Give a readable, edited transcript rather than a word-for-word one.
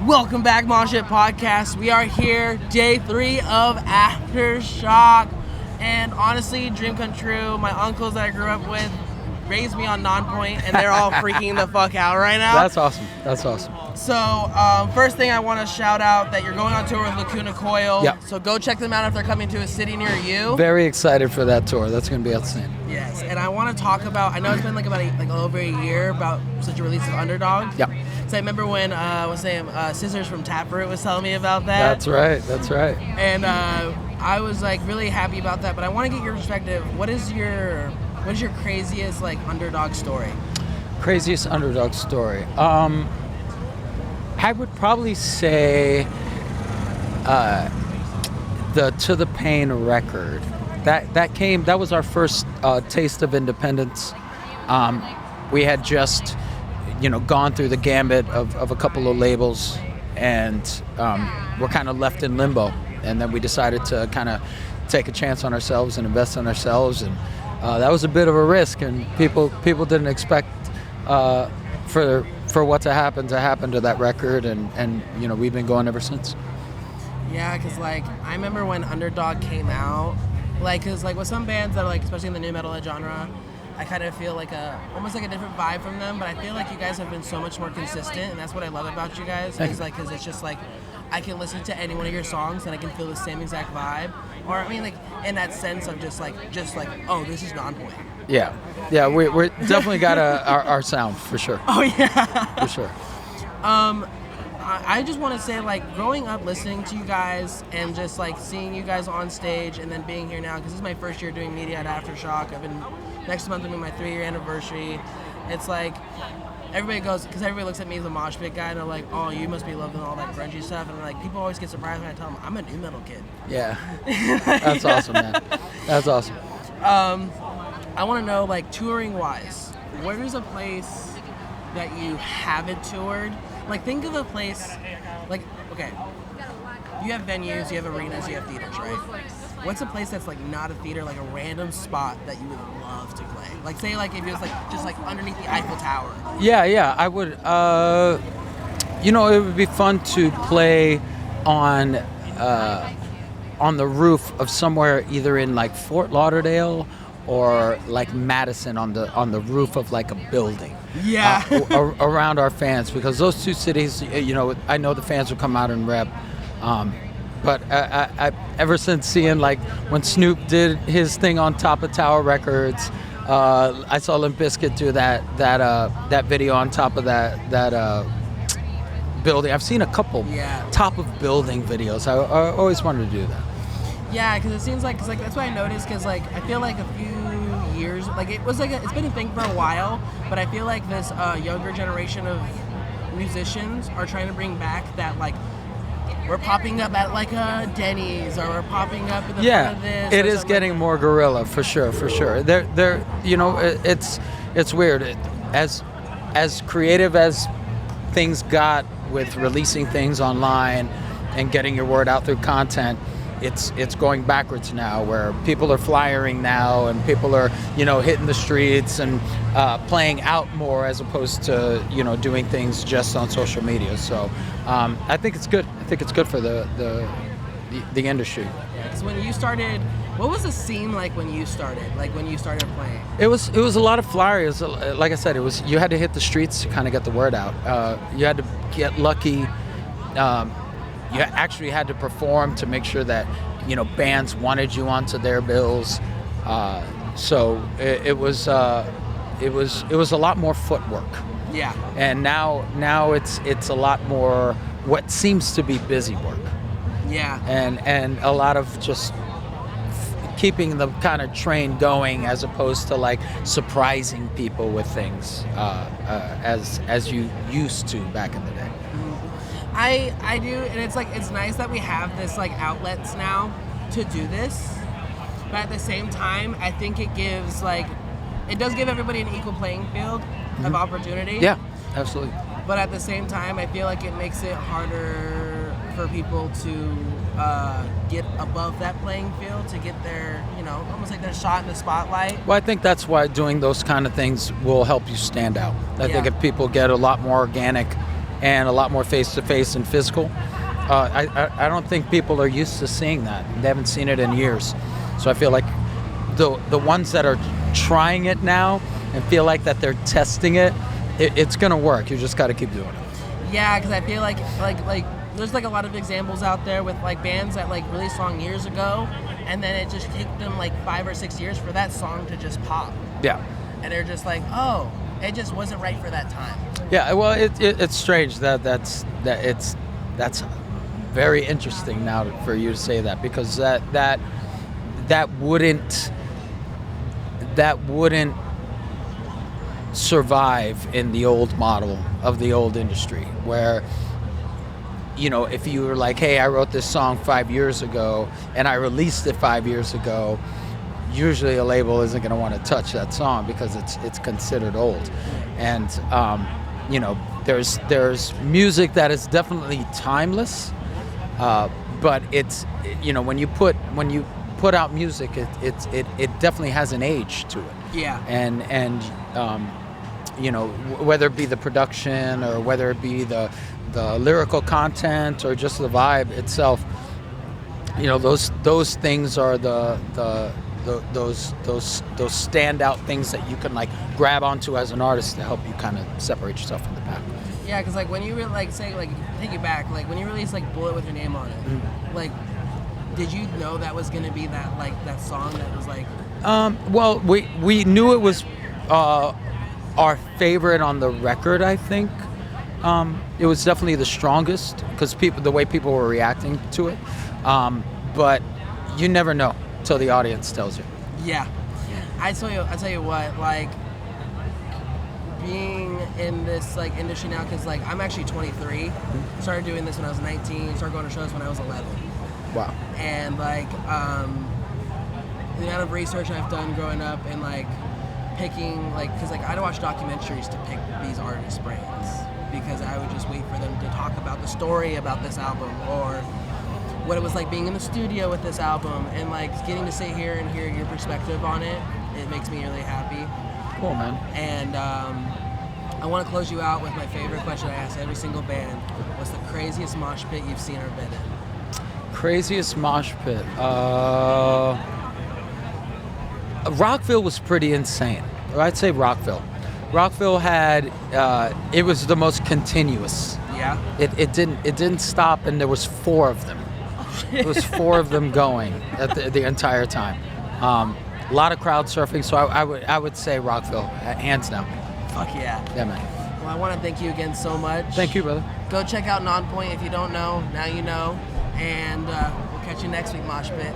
Welcome back, Mosh Pit Podcast. We are here, day 3 of Aftershock. And honestly, dream come true. My uncles that I grew up with raised me on Nonpoint, and they're all freaking the fuck out right now. That's awesome. So, first thing I want to shout out that you're going on tour with Lacuna Coil. Yep. So go check them out if they're coming to a city near you. Very excited for that tour. That's going to be outstanding. Yes, and I want to talk about, I know it's been like over a year about such a release of Underdog. Yep. So I remember when, Scissors from Taproot was telling me about that. That's right. And I was like really happy about that, but I want to get your perspective. What is your craziest like underdog story? Craziest underdog story. I would probably say the To the Pain record. That was our first taste of independence. We had just gone through the gambit of a couple of labels, and we're kind of left in limbo. And then we decided to kind of take a chance on ourselves and invest in ourselves, and that was a bit of a risk. And people didn't expect for what to happen to that record, and we've been going ever since. Yeah, because like I remember when Underdog came out, because with some bands that are especially in the new metal genre, I kind of feel almost like a different vibe from them, but I feel like you guys have been so much more consistent, and that's what I love about you guys. Is because it's just I can listen to any one of your songs and I can feel the same exact vibe, or I mean in that sense of just oh, this is Nonpoint. Yeah, we're definitely got our sound for sure. Oh yeah, for sure. I just want to say, growing up listening to you guys and just seeing you guys on stage and then being here now, because this is my first year doing media at Aftershock. Next month will be my 3-year anniversary. It's everybody goes, because everybody looks at me as a mosh pit guy, and they're like, oh, you must be loving all that grungy stuff. And people always get surprised when I tell them I'm a new metal kid. Yeah, that's awesome, man. That's awesome. I want to know, touring wise, where is a place that you haven't toured? Think of a place, okay, you have venues, you have arenas, you have theaters, right? What's a place that's not a theater, a random spot that you would love to play? Say if it was just underneath the Eiffel Tower. Yeah, I would. It would be fun to play on the roof of somewhere, either in Fort Lauderdale or Madison, on the roof of a building. Yeah. Around our fans, because those two cities, I know the fans will come out and rep. But I ever since seeing when Snoop did his thing on top of Tower Records, I saw Limp Bizkit do that video on top of that building. I've seen a couple top of building videos. I always wanted to do that. Yeah, because it seems because that's what I noticed. Because I feel a few years, it's been a thing for a while, but I feel this younger generation of musicians are trying to bring back that we're popping up at a Denny's, or we're popping up at the front of this. It is getting more guerrilla for sure. They're it's weird. As creative as things got with releasing things online and getting your word out through content, it's going backwards now, where people are flyering now, and people are hitting the streets and playing out more, as opposed to doing things just on social media. So I think it's good. I think it's good for the industry. Because when you started, what was the scene when you started? When you started playing? It was a lot of flyers. Like I said, you had to hit the streets to kind of get the word out. You had to get lucky. You actually had to perform to make sure that bands wanted you onto their bills. So it was a lot more footwork. Yeah. And now it's a lot more what seems to be busy work. Yeah. And a lot of just keeping the kind of train going, as opposed to surprising people with things as you used to back in the day. I do, and it's nice that we have this outlets now to do this, but at the same time, I think it gives it does give everybody an equal playing field of opportunity. Yeah, absolutely. But at the same time, I feel it makes it harder for people to get above that playing field, to get their almost their shot in the spotlight. Well, I think that's why doing those kind of things will help you stand out. I think if people get a lot more organic and a lot more face-to-face and physical. I don't think people are used to seeing that. They haven't seen it in years. So I feel like the ones that are trying it now and feel like that they're testing it's going to work. You just got to keep doing it. Yeah, because I feel like there's like a lot of examples out there with like bands that like released song years ago, and then it just took them like 5 or 6 years for that song to just pop. Yeah. And they're just like, oh, it just wasn't right for that time. Yeah. Well, it's strange that's very interesting now for you to say that, because that wouldn't survive in the old model of the old industry, where, you know, if you were like, hey, I wrote this song 5 years ago and I released it 5 years ago, usually a label isn't going to want to touch that song because it's considered old. And you know, there's music that is definitely timeless, but it's, you know, when you put out music, it definitely has an age to it. Yeah. And you know, whether it be the production or whether it be the lyrical content or just the vibe itself, you know, those things are those standout things that you can like grab onto as an artist to help you kind of separate yourself from the pack. Yeah, because like when you like say like take it back, like when you release like Bullet with your name on it, like did you know that was gonna be that like that song that was like? Well, we knew it was our favorite on the record. I think it was definitely the strongest because the way people were reacting to it. But you never know till the audience tells you. Yeah, I tell you what, like being in this like industry now, because like I'm actually 23. Started doing this when I was 19. Started going to shows when I was 11. Wow. And like the amount of research I've done growing up and like picking like, because like I'd watch documentaries to pick these artists' brains, because I would just wait for them to talk about the story about this album or what it was like being in the studio with this album, and like getting to sit here and hear your perspective on it. It makes me really happy. Cool, man. And I want to close you out with my favorite question I ask every single band. What's the craziest mosh pit you've seen or been in? Craziest mosh pit. Rockville was pretty insane. I'd say Rockville. Rockville had it was the most continuous. Yeah. It didn't stop, and there was 4 of them. It was 4 of them going at the entire time. A lot of crowd surfing, so I would say Rockville, hands down. Fuck yeah. Yeah, man. Well, I want to thank you again so much. Thank you, brother. Go check out Nonpoint if you don't know. Now you know. And we'll catch you next week, Mosh Pit.